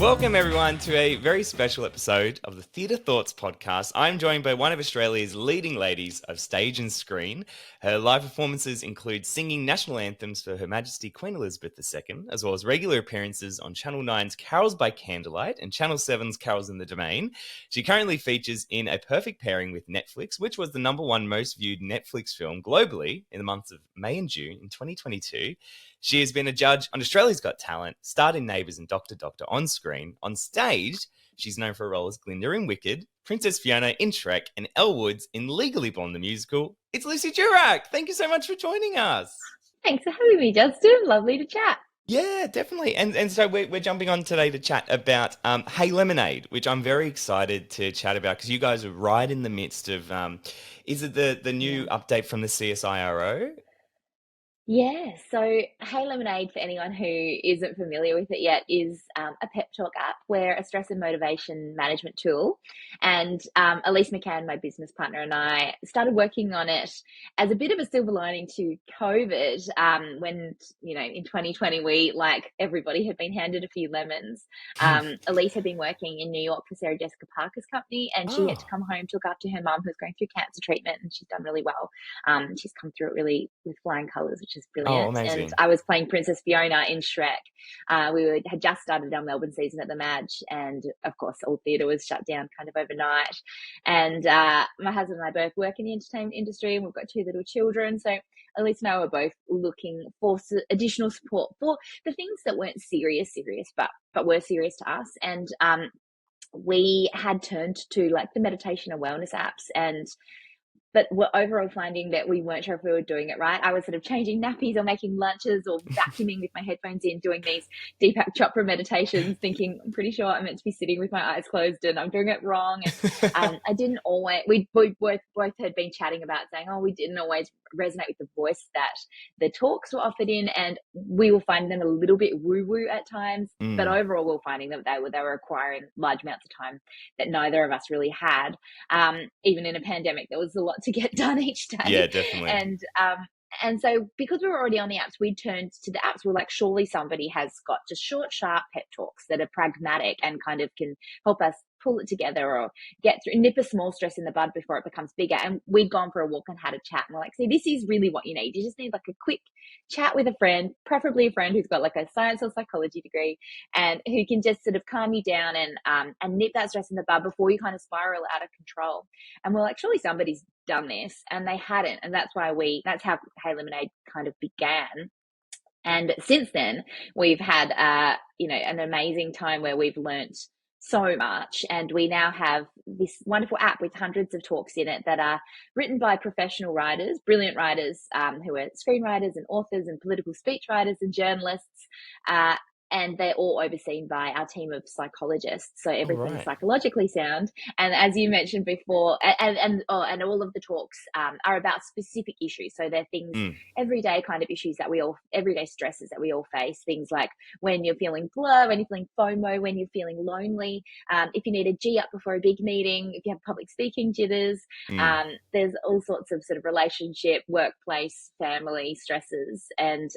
Welcome everyone to a very special episode of the Theatre Thoughts podcast. I'm joined by one of Australia's leading ladies of stage and screen. Her live performances include singing national anthems for Her Majesty Queen Elizabeth II, as well as regular appearances on Channel 9's Carols by Candlelight and Channel 7's Carols in the Domain. She currently features in A Perfect Pairing with Netflix, which was the #1 most viewed Netflix film globally in the months of May and June in 2022. She has been a judge on Australia's Got Talent, starred in Neighbours and Doctor Doctor on screen. On stage, she's known for her role as Glinda in Wicked, Princess Fiona in Shrek, and Elle Woods in Legally Blonde the Musical. It's Lucy Durack. Thank you so much for joining us. Thanks for having me, Justin. Lovely to chat. Yeah, definitely. And so we're jumping on today to chat about Hey Lemonade, which I'm very excited to chat about because you guys are right in the midst of, is it the new update from the CSIRO? Yeah, so Hey Lemonade, for anyone who isn't familiar with it yet, is a pep talk app. We're a stress and motivation management tool. And Elise McCann, my business partner, and I started working on it as a bit of a silver lining to COVID when, in 2020, we, like everybody, had been handed a few lemons. Elise had been working in New York for Sarah Jessica Parker's company, and she had to come home to look after her mum who was going through cancer treatment, and she's done really well. She's come through it really with flying colours, which is brilliant. Oh, amazing. And I was playing Princess Fiona in Shrek. Had just started our Melbourne season at the Maj, and of course all theatre was shut down kind of overnight. And my husband and I both work in the entertainment industry, and we've got 2 little children, so Elise and I were both looking for additional support for the things that weren't serious, but were serious to us. And we had turned to like the meditation and wellness apps, but we're overall finding that we weren't sure if we were doing it right. I was sort of changing nappies or making lunches or vacuuming with my headphones in, doing these Deepak Chopra meditations, thinking, I'm pretty sure I'm meant to be sitting with my eyes closed and I'm doing it wrong. And I didn't always, we both had been chatting about saying, we didn't always resonate with the voice that the talks were offered in, and we were finding them a little bit woo-woo at times, but overall we were finding that they were requiring large amounts of time that neither of us really had. Even in a pandemic, there was a lot to get done each day. Yeah, definitely. And so because we were already on the apps, we turned to the apps. We're like, surely somebody has got just short, sharp pep talks that are pragmatic and kind of can help us pull it together or get through, nip a small stress in the bud before it becomes bigger. And we'd gone for a walk and had a chat, and we're like, see, this is really what you need. You just need like a quick chat with a friend, preferably a friend who's got like a science or psychology degree, and who can just sort of calm you down and nip that stress in the bud before you kind of spiral out of control. And we're like, surely somebody's done this, and they hadn't. And that's how Hey Lemonade kind of began. And since then, we've had, an amazing time where we've learnt so much, and we now have this wonderful app with hundreds of talks in it that are written by professional writers, brilliant writers who are screenwriters and authors and political speech writers and journalists, and they're all overseen by our team of psychologists, so everything's psychologically sound. And as you mentioned before, and all of the talks are about specific issues. So they're things, everyday kind of issues everyday stresses that we all face. Things like when you're feeling blur, when you're feeling FOMO, when you're feeling lonely, if you need a G up before a big meeting, if you have public speaking jitters. There's all sorts of sort of relationship, workplace, family stresses, and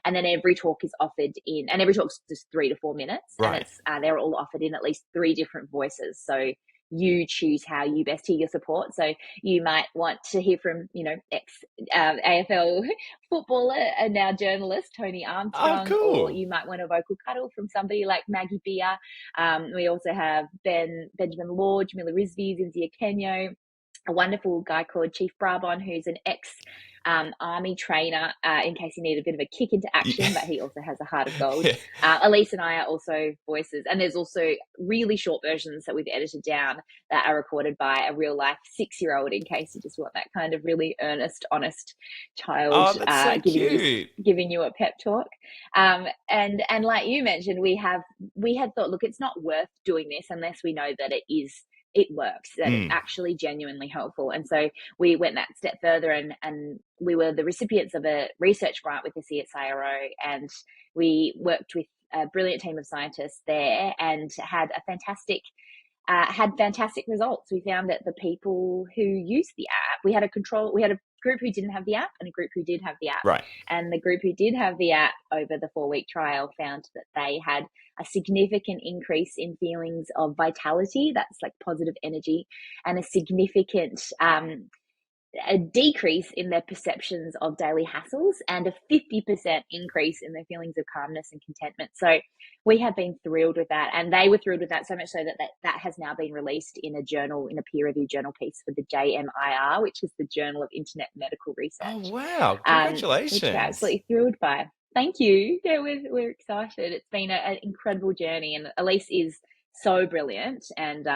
then every talk is offered in, and every talk's just 3 to 4 minutes, and it's they're all offered in at least 3 different voices. So you choose how you best hear your support. So you might want to hear from, ex AFL footballer and now journalist Tony Armstrong, or you might want a vocal cuddle from somebody like Maggie Beer. We also have Benjamin Law, Jamila Rizvi, Zinzia Kenyo, a wonderful guy called Chief Brabon, who's an ex-army trainer, in case you need a bit of a kick into action, but he also has a heart of gold. Elise and I are also voices, and there's also really short versions that we've edited down that are recorded by a real-life 6-year-old, in case you just want that kind of really earnest, honest child giving you a pep talk. And like you mentioned, we had thought, look, it's not worth doing this unless we know that it works, that it's actually genuinely helpful. And so we went that step further, and we were the recipients of a research grant with the CSIRO, and we worked with a brilliant team of scientists there and had fantastic results. We found that the people who used the app, we had a group who didn't have the app and a group who did have the app. Right. And the group who did have the app over the 4-week trial found that they had a significant increase in feelings of vitality, that's like positive energy, and a significant a decrease in their perceptions of daily hassles, and a 50% increase in their feelings of calmness and contentment. So we have been thrilled with that, and they were thrilled with that, so much so that has now been released in a journal, in a peer-reviewed journal piece for the JMIR, which is the Journal of Internet Medical Research. Oh, wow. Which we're Congratulations. absolutely thrilled by. Thank you. Yeah, we're excited. It's been an incredible journey, and Elise is so brilliant, and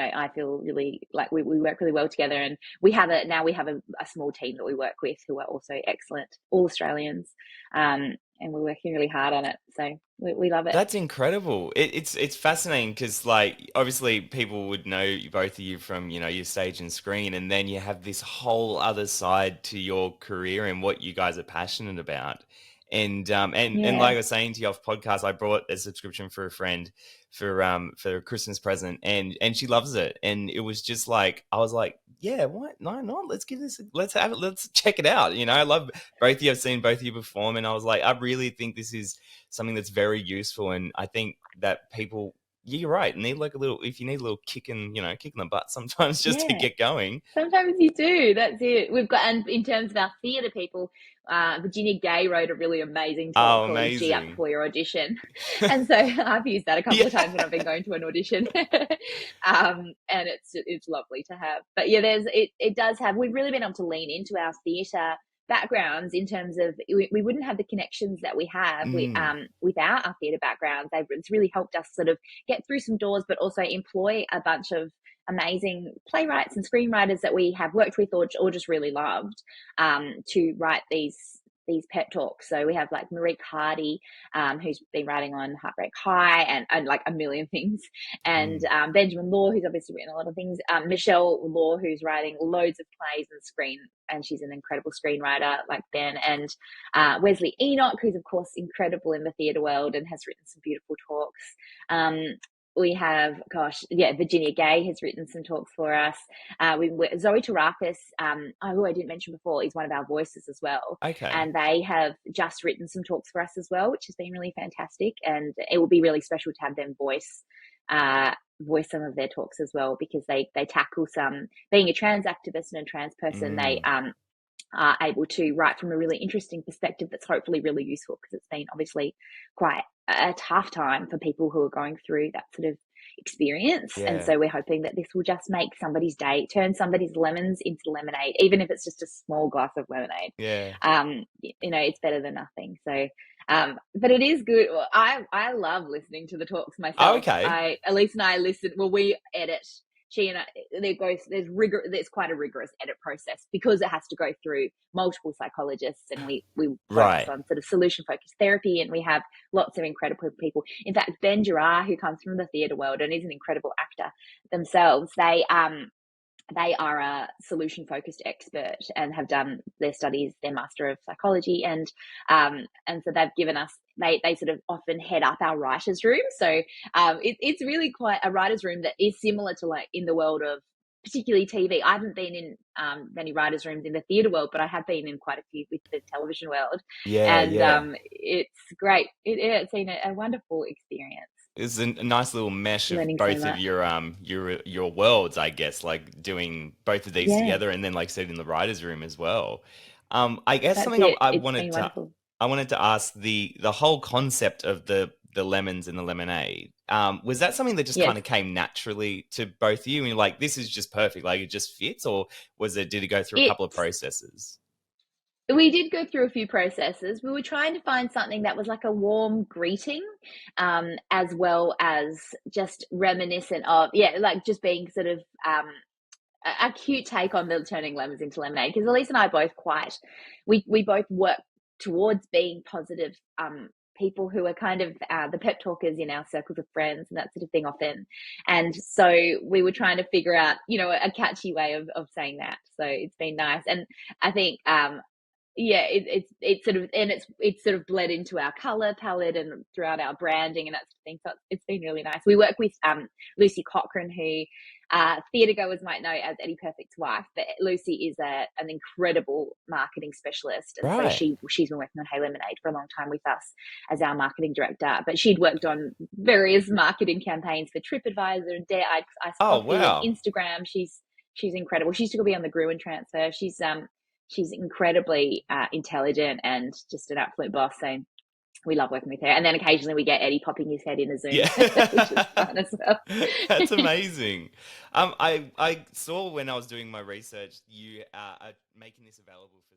I feel really like we work really well together, and we have a small team that we work with who are also excellent, all Australians, and we're working really hard on it. So we love it. That's incredible. It's fascinating because, like, obviously people would know both of you from, your stage and screen, and then you have this whole other side to your career and what you guys are passionate about. And like I was saying to you off podcast, I brought a subscription for a friend for a Christmas present, and she loves it. And it was just like, I was like, yeah, what? No, let's give this, let's have it, let's check it out. I love both of you. I've seen both of you perform, and I was like, I really think this is something that's very useful. And I think that people, you're right, need like if you need a little kick in the butt sometimes just to get going. Sometimes you do. That's it. We've got, and in terms of our theatre people, Virginia Gay wrote a really amazing talk called G Up Before Your Audition. And so I've used that a couple of times when I've been going to an audition. And it's lovely to have. But yeah, it does have, we've really been able to lean into our theatre backgrounds in terms of we wouldn't have the connections that we have without our theatre backgrounds. It's really helped us sort of get through some doors, but also employ a bunch of amazing playwrights and screenwriters that we have worked with or just really loved to write these pet talks. So we have like Marie Cardy, who's been writing on Heartbreak High and like a million things, and Benjamin Law, who's obviously written a lot of things, Michelle Law, who's writing loads of plays and screen, and she's an incredible screenwriter like Ben, and Wesley Enoch, who's of course incredible in the theatre world and has written some beautiful talks. We have, Virginia Gay has written some talks for us. Zoe Tarakis, who I didn't mention before, is one of our voices as well. Okay. And they have just written some talks for us as well, which has been really fantastic. And it will be really special to have them voice some of their talks as well, because they tackle some, being a trans activist and a trans person, they are able to write from a really interesting perspective that's hopefully really useful, because it's been obviously quite a tough time for people who are going through that sort of experience. And so we're hoping that this will just make somebody's day, turn somebody's lemons into lemonade, even if it's just a small glass of lemonade. It's better than nothing. So but it is good. I love listening to the talks myself. Elise and I listen, we edit. She and I, there's quite a rigorous edit process, because it has to go through multiple psychologists, and we focus on sort of solution focused therapy, and we have lots of incredible people. In fact, Ben Gerard, who comes from the theatre world and is an incredible actor themselves, they are a solution focused expert and have done their studies, their Master of Psychology, and so they've given us, they sort of often head up our writers' room. So it's really quite a writers' room that is similar to, like, in the world of particularly TV. I haven't been in many writers' rooms in the theatre world, but I have been in quite a few with the television world. It's great. It's been a wonderful experience. It's a nice little mesh of both of your worlds, I guess, like doing both of these together, and then, like, sitting in the writers' room as well. I guess something I wanted to ask, the whole concept of the lemons and the lemonade, was that something that just kind of came naturally to both of you, and you're like, this is just perfect, like it just fits, or did it go through a couple of processes? We did go through a few processes. We were trying to find something that was like a warm greeting, as well as just reminiscent of, like just being sort of a cute take on the turning lemons into lemonade. Because Elise and I both we both work towards being positive people who are kind of the pep talkers in our circles of friends and that sort of thing often. And so we were trying to figure out, a catchy way of saying that. So it's been nice. And I think yeah, it's sort of, and it's sort of bled into our color palette and throughout our branding and that sort of thing. So it's been really nice. We work with Lucy Cochrane, who theatre goers might know as Eddie Perfect's wife, but Lucy is an incredible marketing specialist, and so Right. she's been working on Hey Lemonade for a long time with us as our marketing director. But she'd worked on various marketing campaigns for TripAdvisor and Dare Ice Oh, Coffee and wow. Instagram. She's incredible. She used to be on the Gruen transfer. She's incredibly intelligent and just an absolute boss. So we love working with her. And then occasionally we get Eddie popping his head in a Zoom, Yeah. which is fun as well. That's amazing. I saw when I was doing my research, you are making this available for